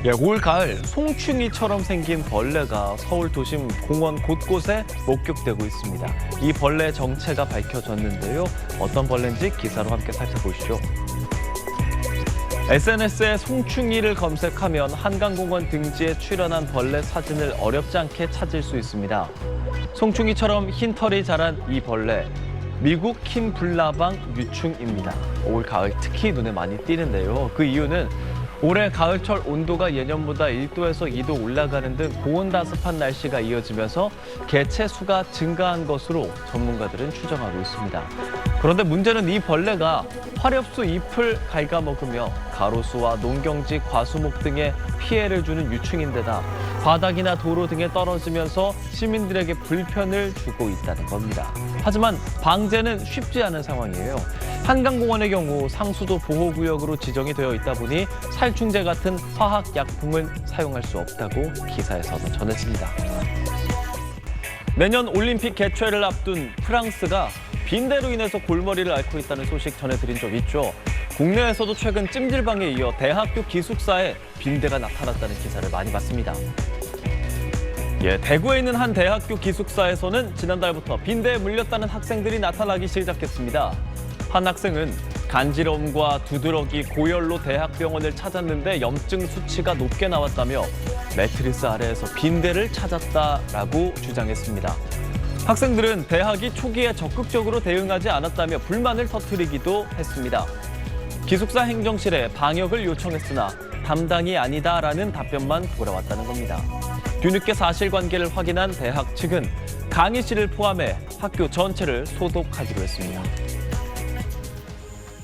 올 가을 송충이처럼 생긴 벌레가 서울 도심 공원 곳곳에 목격되고 있습니다. 이 벌레 정체가 밝혀졌는데요. 어떤 벌레인지 기사로 함께 살펴보시죠. SNS에 송충이를 검색하면 한강공원 등지에 출현한 벌레 사진을 어렵지 않게 찾을 수 있습니다. 송충이처럼 흰 털이 자란 이 벌레, 미국 흰불나방 유충입니다. 올 가을 특히 눈에 많이 띄는데요. 그 이유는 올해 가을철 온도가 예년보다 1도에서 2도 올라가는 등 고온다습한 날씨가 이어지면서 개체 수가 증가한 것으로 전문가들은 추정하고 있습니다. 그런데 문제는 이 벌레가 화렵수 잎을 갉아먹으며 가로수와 농경지, 과수목 등에 피해를 주는 유충인데다 바닥이나 도로 등에 떨어지면서 시민들에게 불편을 주고 있다는 겁니다. 하지만 방제는 쉽지 않은 상황이에요. 한강공원의 경우 상수도 보호구역으로 지정이 되어 있다 보니 살충제 같은 화학약품은 사용할 수 없다고 기사에서도 전해집니다. 내년 올림픽 개최를 앞둔 프랑스가 빈대로 인해서 골머리를 앓고 있다는 소식 전해드린 적 있죠. 국내에서도 최근 찜질방에 이어 대학교 기숙사에 빈대가 나타났다는 기사를 많이 봤습니다. 대구에 있는 한 대학교 기숙사에서는 지난달부터 빈대에 물렸다는 학생들이 나타나기 시작했습니다. 한 학생은 간지러움과 두드러기, 고열로 대학병원을 찾았는데 염증 수치가 높게 나왔다며 매트리스 아래에서 빈대를 찾았다라고 주장했습니다. 학생들은 대학이 초기에 적극적으로 대응하지 않았다며 불만을 터뜨리기도 했습니다. 기숙사 행정실에 방역을 요청했으나 담당이 아니다라는 답변만 돌아왔다는 겁니다. 뒤늦게 사실관계를 확인한 대학 측은 강의실을 포함해 학교 전체를 소독하기로 했습니다.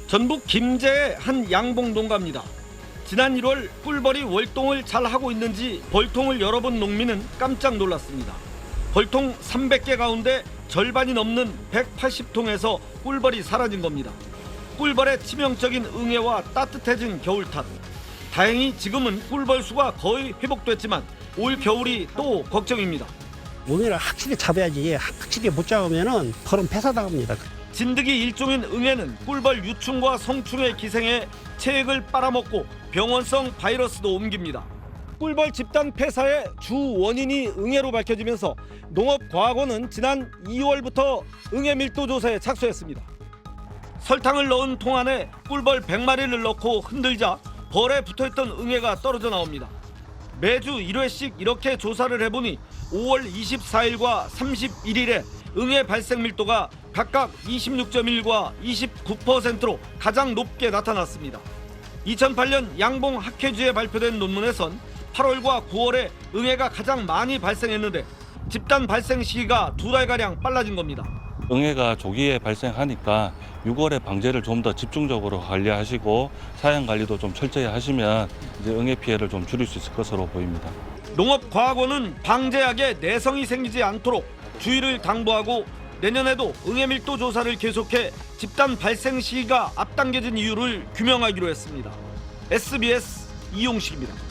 전북 김제의 한 양봉 농가입니다. 지난 1월 꿀벌이 월동을 잘 하고 있는지 벌통을 열어본 농민은 깜짝 놀랐습니다. 벌통 300개 가운데 절반이 넘는 180통에서 꿀벌이 사라진 겁니다. 꿀벌의 치명적인 응애와 따뜻해진 겨울탓. 다행히 지금은 꿀벌 수가 거의 회복됐지만 올 겨울이 또 걱정입니다. 응애를 확실히 잡아야지 확실히 못 잡으면 벌은 폐사당합니다. 진드기 일종인 응애는 꿀벌 유충과 성충의 기생에 체액을 빨아먹고 병원성 바이러스도 옮깁니다. 꿀벌 집단 폐사의 주 원인이 응애로 밝혀지면서 농업과학원은 지난 2월부터 응애 밀도 조사에 착수했습니다. 설탕을 넣은 통 안에 꿀벌 100마리를 넣고 흔들자 벌에 붙어있던 응애가 떨어져 나옵니다. 매주 1회씩 이렇게 조사를 해보니 5월 24일과 31일에 응애 발생 밀도가 각각 26.1과 29%로 가장 높게 나타났습니다. 2008년 양봉 학회지에 발표된 논문에선 8월과 9월에 응애가 가장 많이 발생했는데 집단 발생 시기가 2달가량 빨라진 겁니다. 응애가 조기에 발생하니까 6월에 방제를 좀 더 집중적으로 관리하시고 사양 관리도 좀 철저히 하시면 이제 응애 피해를 좀 줄일 수 있을 것으로 보입니다. 농업과학원은 방제약에 내성이 생기지 않도록 주의를 당부하고 내년에도 응애 밀도 조사를 계속해 집단 발생 시기가 앞당겨진 이유를 규명하기로 했습니다. SBS 이용식입니다.